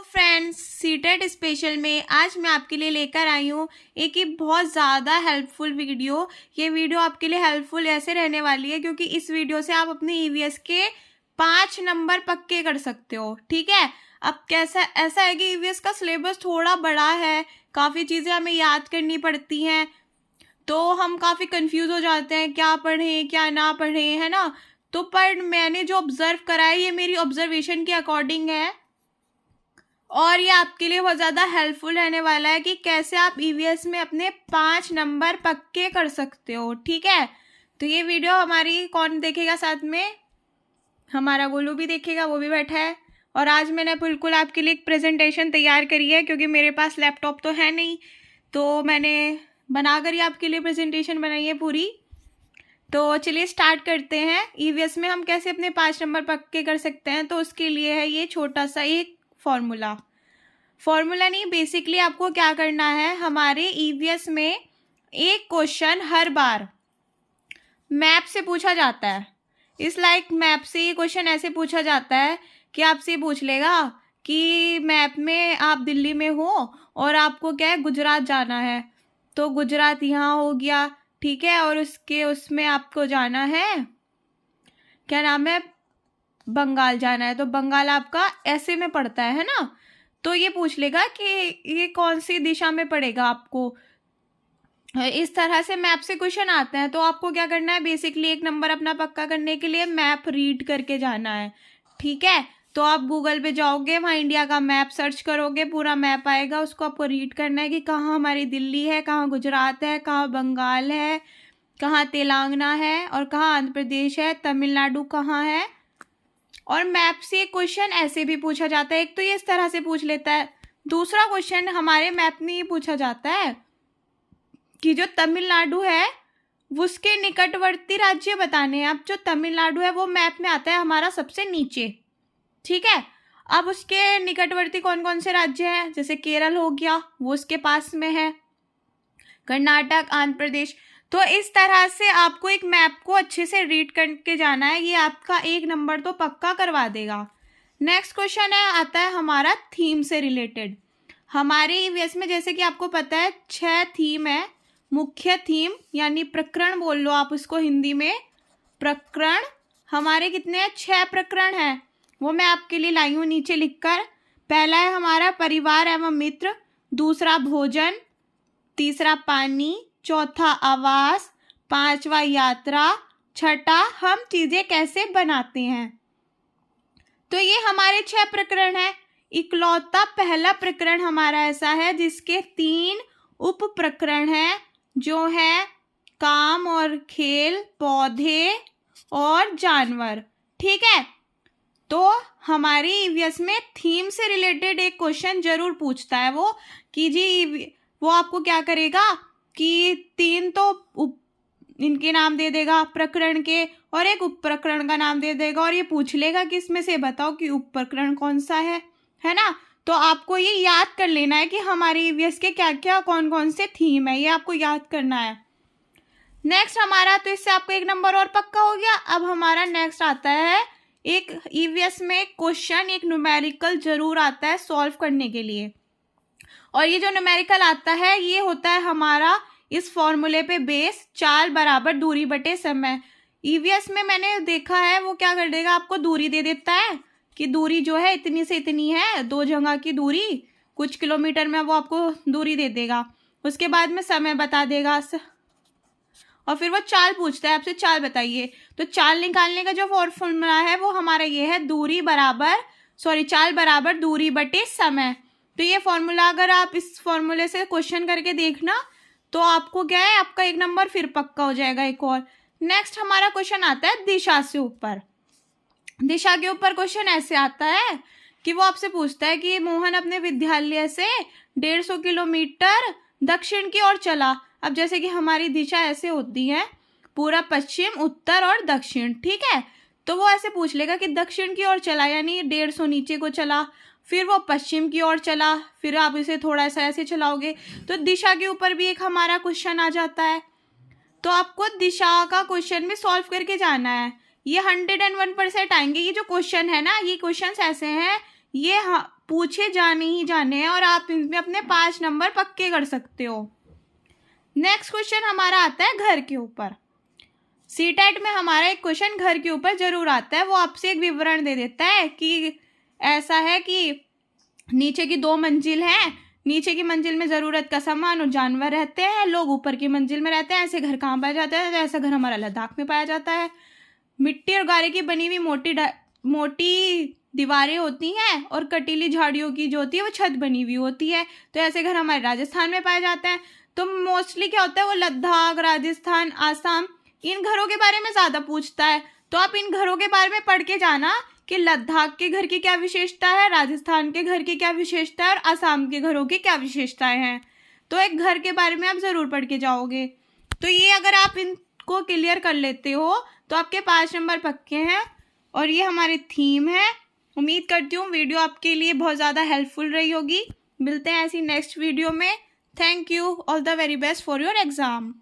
तो friends, CTET special में आज मैं आपके लिए लेकर आई हूँ एक ही बहुत ज़्यादा हेल्पफुल वीडियो। ये वीडियो आपके लिए हेल्पफुल ऐसे रहने वाली है क्योंकि इस वीडियो से आप अपने ईवीएस के 5 नंबर पक्के कर सकते हो। ठीक है, अब कैसा ऐसा है कि ईवीएस का सिलेबस थोड़ा बड़ा है, काफ़ी चीज़ें हमें याद करनी पड़ती हैं, तो हम काफ़ी कंफ्यूज हो जाते हैं क्या पढ़ें क्या ना पढ़ें, है ना। तो पर मैंने जो ऑब्जर्व करा है ये मेरी ऑब्जर्वेशन के अकॉर्डिंग है और ये आपके लिए बहुत ज़्यादा हेल्पफुल रहने वाला है कि कैसे आप ईवीएस में अपने 5 नंबर पक्के कर सकते हो। ठीक है, तो ये वीडियो हमारी कौन देखेगा, साथ में हमारा गोलू भी देखेगा, वो भी बैठा है। और आज मैंने बिल्कुल आपके लिए एक प्रेजेंटेशन तैयार करी है क्योंकि मेरे पास लैपटॉप तो है नहीं, तो मैंने बनाकर ही आपके लिए प्रेजेंटेशन बनाई है पूरी। तो चलिए स्टार्ट करते हैं। ईवीएस में हम कैसे अपने 5 नंबर पक्के कर सकते हैं, तो उसके लिए है ये छोटा सा एक फॉर्मूला नहीं, बेसिकली आपको क्या करना है, हमारे ईवीएस में एक क्वेश्चन हर बार मैप से पूछा जाता है। इस लाइक मैप से ये क्वेश्चन ऐसे पूछा जाता है कि आपसे पूछ लेगा कि मैप में आप दिल्ली में हो और आपको क्या है, गुजरात जाना है, तो गुजरात यहाँ हो गया। ठीक है, और उसमें आपको जाना है, क्या नाम है, बंगाल जाना है, तो बंगाल आपका ऐसे में पड़ता है ना। तो ये पूछ लेगा कि ये कौन सी दिशा में पड़ेगा आपको। इस तरह से मैप से क्वेश्चन आते हैं, तो आपको क्या करना है, बेसिकली एक नंबर अपना पक्का करने के लिए मैप रीड करके जाना है। ठीक है, तो आप गूगल पे जाओगे, वहाँ इंडिया का मैप सर्च करोगे, पूरा मैप आएगा, उसको आपको रीड करना है कि कहाँ हमारी दिल्ली है, कहाँ गुजरात है, कहाँ बंगाल है, कहाँ तेलंगाना है और कहाँ आंध्र प्रदेश है, तमिलनाडु कहाँ है। और मैप से क्वेश्चन ऐसे भी पूछा जाता है, एक तो ये इस तरह से पूछ लेता है, दूसरा क्वेश्चन हमारे मैप में ये पूछा जाता है कि जो तमिलनाडु है उसके निकटवर्ती राज्य बताने हैं। अब जो तमिलनाडु है वो मैप में आता है हमारा सबसे नीचे। ठीक है, अब उसके निकटवर्ती कौन कौन से राज्य हैं, जैसे केरल हो गया, वो उसके पास में है, कर्नाटक, आंध्र प्रदेश। तो इस तरह से आपको एक मैप को अच्छे से रीड करके जाना है, ये आपका एक नंबर तो पक्का करवा देगा। नेक्स्ट क्वेश्चन है, आता है हमारा थीम से रिलेटेड। हमारे ईवीएस में जैसे कि आपको पता है 6 थीम है, मुख्य थीम यानी प्रकरण बोल लो आप उसको हिंदी में, प्रकरण हमारे कितने हैं, 6 प्रकरण हैं, वो मैं आपके लिए लाई हूँ नीचे लिखकर। पहला है हमारा परिवार एवं मित्र, दूसरा भोजन, तीसरा पानी, चौथा आवास, 5वां यात्रा, छठा हम चीजें कैसे बनाते हैं। तो ये हमारे 6 प्रकरण हैं। इकलौता पहला प्रकरण हमारा ऐसा है जिसके 3 उप प्रकरण हैं, जो है काम और खेल, पौधे और जानवर। ठीक है, तो हमारी ईवीएस में थीम से रिलेटेड एक क्वेश्चन जरूर पूछता है वो कि जी वो आपको क्या करेगा कि 3 तो इनके नाम दे देगा प्रकरण के और एक उप प्रकरण का नाम दे देगा और ये पूछ लेगा कि इसमें से बताओ कि उप प्रकरण कौन सा है ना। तो आपको ये याद कर लेना है कि हमारे ईवीएस के क्या क्या कौन कौन से थीम है, ये आपको याद करना है। नेक्स्ट हमारा, तो इससे आपको एक नंबर और पक्का हो गया। अब हमारा नेक्स्ट आता है, एक ईवीएस में क्वेश्चन एक न्यूमेरिकल जरूर आता है सॉल्व करने के लिए, और ये जो न्यूमेरिकल आता है ये होता है हमारा इस फॉर्मूले पे बेस, चाल बराबर दूरी बटे समय। ईवीएस में मैंने देखा है वो क्या कर देगा, आपको दूरी दे देता है कि दूरी जो है इतनी से इतनी है, 2 जगह की दूरी कुछ किलोमीटर में वो आपको दूरी दे देगा, उसके बाद में समय बता देगा और फिर वो चाल पूछता है आपसे, चाल बताइए। तो चाल निकालने का जो फॉर्मूला है वो हमारा ये है, चाल बराबर दूरी बटे समय। तो ये फॉर्मूला अगर आप इस फॉर्मूले से क्वेश्चन करके देखना तो आपको क्या है, आपका एक नंबर फिर पक्का हो जाएगा। एक और नेक्स्ट हमारा क्वेश्चन आता है दिशा से ऊपर। दिशा के ऊपर क्वेश्चन ऐसे आता है कि वो आपसे पूछता है कि मोहन अपने विद्यालय से 150 किलोमीटर दक्षिण की ओर चला। अब जैसे कि हमारी दिशा ऐसे होती है, पूरा पश्चिम, उत्तर और दक्षिण। ठीक है, तो वो ऐसे पूछ लेगा कि दक्षिण की ओर चला यानी 150 नीचे को चला, फिर वो पश्चिम की ओर चला, फिर आप इसे थोड़ा सा ऐसे चलाओगे, तो दिशा के ऊपर भी एक हमारा क्वेश्चन आ जाता है। तो आपको दिशा का क्वेश्चन भी सॉल्व करके जाना है। ये 101% आएंगे। ये जो क्वेश्चन है ना, ये क्वेश्चंस ऐसे हैं ये पूछे जाने ही जाने हैं और आप इनमें अपने 5 नंबर पक्के कर सकते हो। नेक्स्ट क्वेश्चन हमारा आता है घर के ऊपर। सीटेट में हमारा एक क्वेश्चन घर के ऊपर जरूर आता है। वो आपसे एक विवरण दे देता है कि ऐसा है कि नीचे की 2 मंजिल हैं, नीचे की मंजिल में ज़रूरत का सामान और जानवर रहते हैं, लोग ऊपर की मंजिल में रहते हैं। ऐसे घर कहाँ पाया जाता है? तो ऐसा घर हमारा लद्दाख में पाया जाता है। मिट्टी और गारे की बनी हुई मोटी दीवारें होती हैं और कटीली झाड़ियों की जो होती है वो छत बनी हुई होती है। तो ऐसे घर हमारे राजस्थान में पाए जाते हैं। तो मोस्टली क्या होता है, वो लद्दाख, राजस्थान, आसाम, इन घरों के बारे में ज़्यादा पूछता है। तो आप इन घरों के बारे में पढ़ के जाना कि लद्दाख के घर की क्या विशेषता है, राजस्थान के घर की क्या विशेषता है और आसाम के घरों की क्या विशेषताएं हैं। तो एक घर के बारे में आप ज़रूर पढ़ के जाओगे। तो ये अगर आप इनको क्लियर कर लेते हो तो आपके 5 नंबर पक्के हैं। और ये हमारी थीम है। उम्मीद करती हूँ वीडियो आपके लिए बहुत ज़्यादा हेल्पफुल रही होगी। मिलते हैं ऐसी नेक्स्ट वीडियो में। Thank you. All the very best for your exam.